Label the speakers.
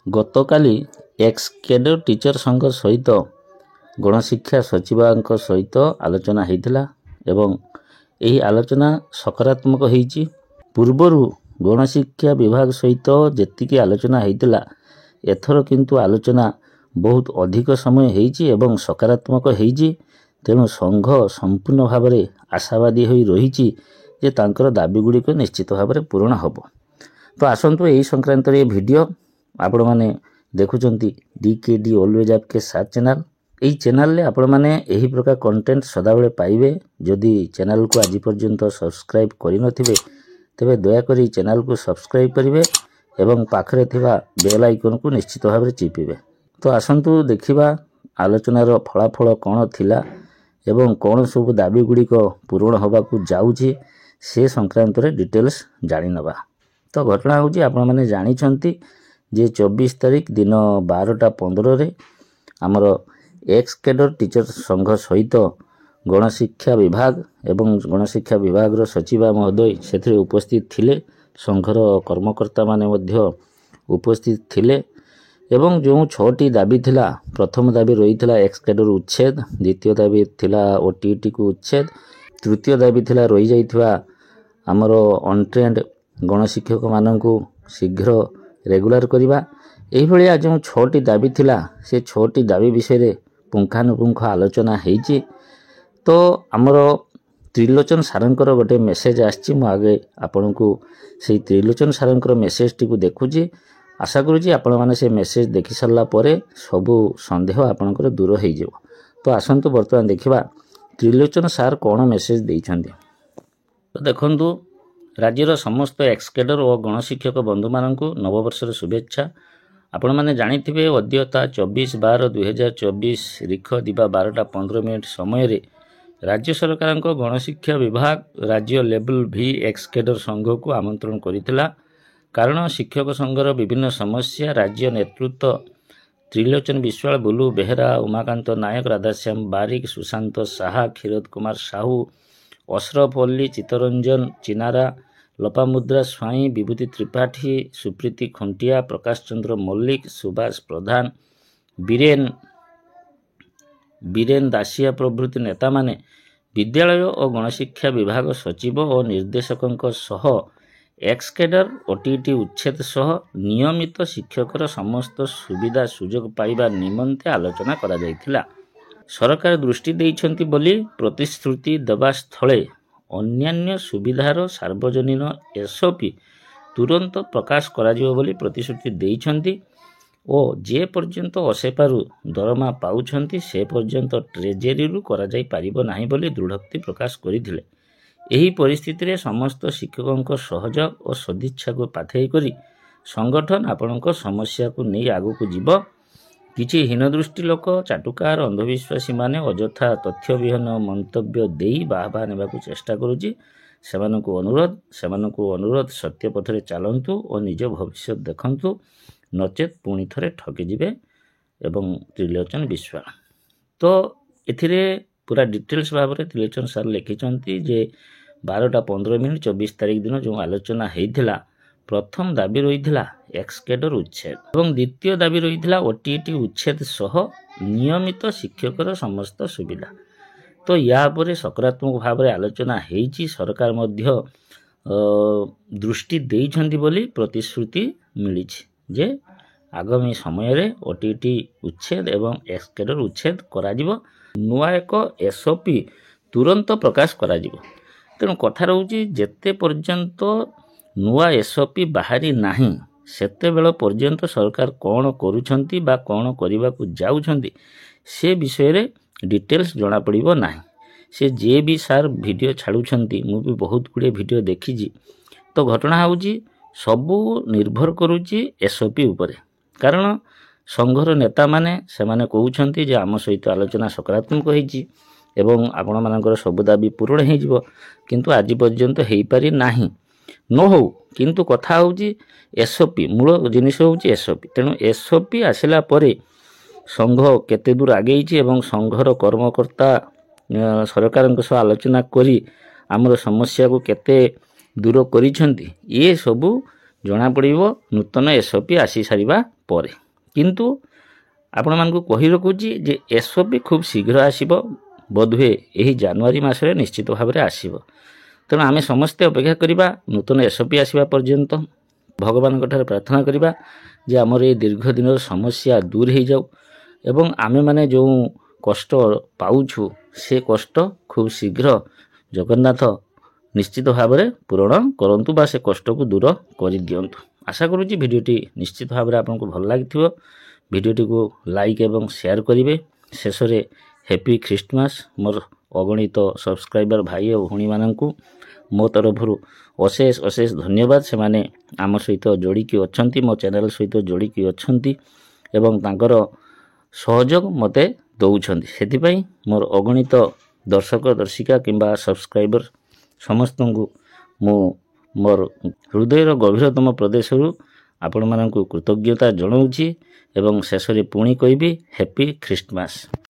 Speaker 1: ଗତକାଲି X cadre teacher ସଂଘ ସହିତ ଗଣଶିକ୍ଷା ସଚିବଙ୍କ ସହିତ ଆଲୋଚନା ହୋଇଥିଲା ଏବଂ ଏହି ଆଲୋଚନା ସକାରାତ୍ମକ ହୋଇଛି। ପୂର୍ବରୁ ଗଣଶିକ୍ଷା ବିଭାଗ ସହିତ ଯେତିକି ଆଲୋଚନା ହୋଇଥିଲା ଏଥର କିନ୍ତୁ ଆଲୋଚନା ବହୁତ ଅଧିକ ସମୟ ହୋଇଛି ଏବଂ ସକାରାତ୍ମକ ହୋଇଛି। ତେଣୁ ସଂଘ ସମ୍ପୂର୍ଣ୍ଣ ଭାବରେ ଆଶାବାଦୀ ହୋଇ ରହିଛି ଯେ ତାଙ୍କର ଦାବିଗୁଡ଼ିକ ନିଶ୍ଚିତ ଭାବରେ ପୂରଣ ହେବ। ତ ଆସନ୍ତୁ ଏହି ସଂକ୍ରାନ୍ତରେ ଏ ଭିଡ଼ିଓ ଆପଣମାନେ ଦେଖୁଛନ୍ତି DKD ଅଲୱେଜ୍ ଆପକେ ସାଥ ଚ୍ୟାନେଲ। ଏହି ଚ୍ୟାନେଲରେ ଆପଣମାନେ ଏହି ପ୍ରକାର କଣ୍ଟେଣ୍ଟ ସଦାବେଳେ ପାଇବେ। ଯଦି ଚ୍ୟାନେଲକୁ ଆଜି ପର୍ଯ୍ୟନ୍ତ ସବସ୍କ୍ରାଇବ କରିନଥିବେ ତେବେ ଦୟାକରି ଚ୍ୟାନେଲକୁ ସବସ୍କ୍ରାଇବ କରିବେ ଏବଂ ପାଖରେ ଥିବା ବେଲ୍ ଆଇକନକୁ ନିଶ୍ଚିତ ଭାବରେ ଚିପିବେ। ତ ଆସନ୍ତୁ ଦେଖିବା ଆଲୋଚନାର ଫଳାଫଳ କ'ଣ ଥିଲା ଏବଂ କ'ଣ ସବୁ ଦାବିଗୁଡ଼ିକ ପୂରଣ ହେବାକୁ ଯାଉଛି ସେ ସଂକ୍ରାନ୍ତରେ ଡିଟେଲ୍ସ ଜାଣିନେବା। ତ ଘଟଣା ହେଉଛି ଆପଣମାନେ ଜାଣିଛନ୍ତି ଯେ 24 ତାରିଖ ଦିନ 12:15 ଆମର ଏକ୍ସ କ୍ୟାଡର ଟିଚର ସଂଘ ସହିତ ଗଣଶିକ୍ଷା ବିଭାଗ ଏବଂ ଗଣଶିକ୍ଷା ବିଭାଗର ସଚିବ ମହୋଦୟ ସେଥିରେ ଉପସ୍ଥିତ ଥିଲେ। ସଂଘର କର୍ମକର୍ତ୍ତାମାନେ ମଧ୍ୟ ଉପସ୍ଥିତ ଥିଲେ ଏବଂ ଯେଉଁ 6ଟି ଦାବି ଥିଲା, ପ୍ରଥମ ଦାବି ରହିଥିଲା ଏକ୍ସ କ୍ୟାଡର ଉଚ୍ଛେଦ, ଦ୍ୱିତୀୟ ଦାବି ଥିଲା OTETକୁ ଉଚ୍ଛେଦ, ତୃତୀୟ ଦାବି ଥିଲା ରହିଯାଇଥିବା ଆମର ଅନଟ୍ରେଣ୍ଡ ଗଣଶିକ୍ଷକମାନଙ୍କୁ ଶୀଘ୍ର ରେଗୁଲାର କରିବା। ଏହିଭଳିଆ ଯେଉଁ 6ଟି ଦାବି ଥିଲା ସେ 6ଟି ଦାବି ବିଷୟରେ ପୁଙ୍ଖାନୁପୁଙ୍ଖ ଆଲୋଚନା ହୋଇଛି। ତ ଆମର ତ୍ରିଲୋଚନ ସାରଙ୍କର ଗୋଟେ ମେସେଜ ଆସିଛି। ମୁଁ ଆଗେ ଆପଣଙ୍କୁ ସେଇ ତ୍ରିଲୋଚନ ସାରଙ୍କର ମେସେଜଟିକୁ ଦେଖୁଛି। ଆଶା କରୁଛି ଆପଣମାନେ ସେ ମେସେଜ ଦେଖି ସାରିଲା ପରେ ସବୁ ସନ୍ଦେହ ଆପଣଙ୍କର ଦୂର ହୋଇଯିବ। ତ ଆସନ୍ତୁ ବର୍ତ୍ତମାନ ଦେଖିବା ତ୍ରିଲୋଚନ ସାର କ'ଣ ମେସେଜ ଦେଇଛନ୍ତି। ତ ଦେଖନ୍ତୁ, ରାଜ୍ୟର ସମସ୍ତ ଏକ୍ସ କ୍ୟାଡର ଓ ଗଣଶିକ୍ଷକ ବନ୍ଧୁମାନଙ୍କୁ ନବବର୍ଷର ଶୁଭେଚ୍ଛା। ଆପଣମାନେ ଜାଣିଥିବେ ଅଦ୍ୟତା 24/12/2024 ରିଖ ଦିବା 12:15 ସମୟରେ ରାଜ୍ୟ ସରକାରଙ୍କ ଗଣଶିକ୍ଷା ବିଭାଗ ରାଜ୍ୟ ଲେବଲ ଭି ଏକ୍ସ କ୍ୟାଡର ସଂଘକୁ ଆମନ୍ତ୍ରଣ କରିଥିଲା। କାରଣ ଶିକ୍ଷକ ସଂଘର ବିଭିନ୍ନ ସମସ୍ୟା ରାଜ୍ୟ ନେତୃତ୍ୱ ତ୍ରିଲୋଚନ ବିଶ୍ୱାଳ, ବୁଲୁ ବେହେରା, ଉମାକାନ୍ତ ନାୟକ, ରାଧାଶ୍ୟାମ ବାରିକ, ସୁଶାନ୍ତ ସାହା, କ୍ଷୀରୋଦ କୁମାର ସାହୁ, ଅଶରଫ ଅଲ୍ଲୀ, ଚିତ୍ତରଞ୍ଜନ ଚିନାରା, ଲୋପାମୁଦ୍ରା ସ୍ୱାଇଁ, ବିଭୂତି ତ୍ରିପାଠୀ, ସୁପ୍ରୀତି ଖୁଣ୍ଟିଆ, ପ୍ରକାଶ ଚନ୍ଦ୍ର ମଲ୍ଲିକ, ସୁଭାଷ ପ୍ରଧାନ, ବୀରେନ ଦାସିଆ ପ୍ରଭୃତି ନେତାମାନେ ବିଦ୍ୟାଳୟ ଓ ଗଣଶିକ୍ଷା ବିଭାଗ ସଚିବ ଓ ନିର୍ଦ୍ଦେଶକଙ୍କ ସହ ଏକ୍ସ କ୍ୟାଡର OTET ଉଚ୍ଛେଦ ସହ ନିୟମିତ ଶିକ୍ଷକର ସମସ୍ତ ସୁବିଧା ସୁଯୋଗ ପାଇବା ନିମନ୍ତେ ଆଲୋଚନା କରାଯାଇଥିଲା। ସରକାର ଦୃଷ୍ଟି ଦେଇଛନ୍ତି ବୋଲି ପ୍ରତିଶ୍ରୁତି ଦେବା ସ୍ଥଳେ ଅନ୍ୟାନ୍ୟ ସୁବିଧାର ସାର୍ବଜନୀନ SOP ତୁରନ୍ତ ପ୍ରକାଶ କରାଯିବ ବୋଲି ପ୍ରତିଶ୍ରୁତି ଦେଇଛନ୍ତି ଓ ଯେ ପର୍ଯ୍ୟନ୍ତ ଅଶେପାରୁ ଦରମା ପାଉଛନ୍ତି ସେ ପର୍ଯ୍ୟନ୍ତ ଟ୍ରେଜେରୀରୁ କରାଯାଇ ପାରିବ ନାହିଁ ବୋଲି ଦୃଢ଼ୋକ୍ତି ପ୍ରକାଶ କରିଥିଲେ। ଏହି ପରିସ୍ଥିତିରେ ସମସ୍ତ ଶିକ୍ଷକଙ୍କ ସହଯୋଗ ଓ ସଦିଚ୍ଛାକୁ ପାଥେୟ କରି ସଂଗଠନ ଆପଣଙ୍କ ସମସ୍ୟାକୁ ନେଇ ଆଗକୁ ଯିବ। କିଛି ହୀନଦୃଷ୍ଟି ଲୋକ, ଚାଟୁକାର, ଅନ୍ଧବିଶ୍ୱାସୀମାନେ ଅଯଥା ତଥ୍ୟବିହୀନ ମନ୍ତବ୍ୟ ଦେଇ ବାହାବା ନେବାକୁ ଚେଷ୍ଟା କରୁଛି। ସେମାନଙ୍କୁ ଅନୁରୋଧ ସତ୍ୟ ପଥରେ ଚାଲନ୍ତୁ ଓ ନିଜ ଭବିଷ୍ୟତ ଦେଖନ୍ତୁ, ନଚେତ୍ ପୁଣି ଥରେ ଠକିଯିବେ। ଏବଂ ତ୍ରିଲୋଚନ ବିଶ୍ୱାଳ। ତ ଏଥିରେ ପୁରା ଡିଟେଲ୍ସ ଭାବରେ ତ୍ରିଲୋଚନ ସାର ଲେଖିଛନ୍ତି ଯେ 12:15 24 ତାରିଖ ଦିନ ଯେଉଁ ଆଲୋଚନା ହୋଇଥିଲା, ପ୍ରଥମ ଦାବି ରହିଥିଲା ଏକ୍ସ କ୍ୟାଡର ଉଚ୍ଛେଦ ଏବଂ ଦ୍ୱିତୀୟ ଦାବି ରହିଥିଲା OTET ଉଚ୍ଛେଦ ସହ ନିୟମିତ ଶିକ୍ଷକର ସମସ୍ତ ସୁବିଧା। ତ ୟା ଉପରେ ସକାରାତ୍ମକ ଭାବରେ ଆଲୋଚନା ହୋଇଛି। ସରକାର ମଧ୍ୟ ଦୃଷ୍ଟି ଦେଇଛନ୍ତି ବୋଲି ପ୍ରତିଶ୍ରୁତି ମିଳିଛି ଯେ ଆଗାମୀ ସମୟରେ OTET ଉଚ୍ଛେଦ ଏବଂ ଏକ୍ସ କ୍ୟାଡର ଉଚ୍ଛେଦ କରାଯିବ। ନୂଆ ଏକ SOP ତୁରନ୍ତ ପ୍ରକାଶ କରାଯିବ। ତେଣୁ କଥା ରହୁଛି, ଯେତେ ପର୍ଯ୍ୟନ୍ତ ନୂଆ SOP ବାହାରି ନାହିଁ ସେତେବେଳ ପର୍ଯ୍ୟନ୍ତ ସରକାର କ'ଣ କରୁଛନ୍ତି ବା କ'ଣ କରିବାକୁ ଯାଉଛନ୍ତି ସେ ବିଷୟରେ ଡିଟେଲ୍ସ ଜଣାପଡ଼ିବ ନାହିଁ। ସେ ଯିଏ ବି ସାର୍ ଭିଡ଼ିଓ ଛାଡ଼ୁଛନ୍ତି, ମୁଁ ବି ବହୁତ ଗୁଡ଼ିଏ ଭିଡ଼ିଓ ଦେଖିଛି। ତ ଘଟଣା ହେଉଛି ସବୁ ନିର୍ଭର କରୁଛି SOP ଉପରେ। କାରଣ ସଂଘର ନେତାମାନେ ସେମାନେ କହୁଛନ୍ତି ଯେ ଆମ ସହିତ ଆଲୋଚନା ସକାରାତ୍ମକ ହୋଇଛି ଏବଂ ଆପଣମାନଙ୍କର ସବୁ ଦାବି ପୂରଣ ହୋଇଯିବ, କିନ୍ତୁ ଆଜି ପର୍ଯ୍ୟନ୍ତ ହୋଇପାରି ନାହିଁ। ନ ହେଉ, କିନ୍ତୁ କଥା ହେଉଛି SOP, ମୂଳ ଜିନିଷ ହେଉଛି SOP। ତେଣୁ SOP ଆସିଲା ପରେ ସଂଘ କେତେ ଦୂର ଆଗେଇଛି ଏବଂ ସଂଘର କର୍ମକର୍ତ୍ତା ସରକାରଙ୍କ ସହ ଆଲୋଚନା କରି ଆମର ସମସ୍ୟାକୁ କେତେ ଦୂର କରିଛନ୍ତି, ଏ ସବୁ ଜଣାପଡ଼ିବ ନୂତନ SOP ଆସି ସାରିବା ପରେ। କିନ୍ତୁ ଆପଣମାନଙ୍କୁ କହି ରଖୁଛି ଯେ SOP ଖୁବ୍ ଶୀଘ୍ର ଆସିବ, ବୋଧହୁଏ ଏହି ଜାନୁଆରୀ ମାସରେ ନିଶ୍ଚିତ ଭାବରେ ଆସିବ। ତେଣୁ ଆମେ ସମସ୍ତେ ଅପେକ୍ଷା କରିବା ନୂତନ SOP ଆସିବା ପର୍ଯ୍ୟନ୍ତ। ଭଗବାନଙ୍କଠାରେ ପ୍ରାର୍ଥନା କରିବା ଯେ ଆମର ଏ ଦୀର୍ଘ ଦିନର ସମସ୍ୟା ଦୂର ହେଇଯାଉ ଏବଂ ଆମେମାନେ ଯେଉଁ କଷ୍ଟ ପାଉଛୁ ସେ କଷ୍ଟ ଖୁବ୍ ଶୀଘ୍ର ଜଗନ୍ନାଥ ନିଶ୍ଚିତ ଭାବରେ ପୂରଣ କରନ୍ତୁ ବା ସେ କଷ୍ଟକୁ ଦୂର କରିଦିଅନ୍ତୁ। ଆଶା କରୁଛି ଭିଡ଼ିଓଟି ନିଶ୍ଚିତ ଭାବରେ ଆପଣଙ୍କୁ ଭଲ ଲାଗିଥିବ। ଭିଡ଼ିଓଟିକୁ ଲାଇକ୍ ଏବଂ ସେୟାର କରିବେ। ଶେଷରେ ହ୍ୟାପି ଖ୍ରୀଷ୍ଟମାସ ମୋର ଅଗଣିତ ସବସ୍କ୍ରାଇବର ଭାଇ ଓ ଭଉଣୀମାନଙ୍କୁ ମୋ ତରଫରୁ ଅଶେଷ ଅଶେଷ ଧନ୍ୟବାଦ। ସେମାନେ ଆମ ସହିତ ଯୋଡ଼ିକି ଅଛନ୍ତି, ମୋ ଚ୍ୟାନେଲ ସହିତ ଯୋଡ଼ିକି ଅଛନ୍ତି ଏବଂ ତାଙ୍କର ସହଯୋଗ ମୋତେ ଦେଉଛନ୍ତି। ସେଥିପାଇଁ ମୋର ଅଗଣିତ ଦର୍ଶକ ଦର୍ଶିକା କିମ୍ବା ସବସ୍କ୍ରାଇବର ସମସ୍ତଙ୍କୁ ମୁଁ ମୋର ହୃଦୟର ଗଭୀରତମ ପ୍ରଦେଶରୁ ଆପଣମାନଙ୍କୁ କୃତଜ୍ଞତା ଜଣାଉଛି ଏବଂ ଶେଷରେ ପୁଣି କହିବି ହ୍ୟାପି ଖ୍ରୀଷ୍ଟମାସ।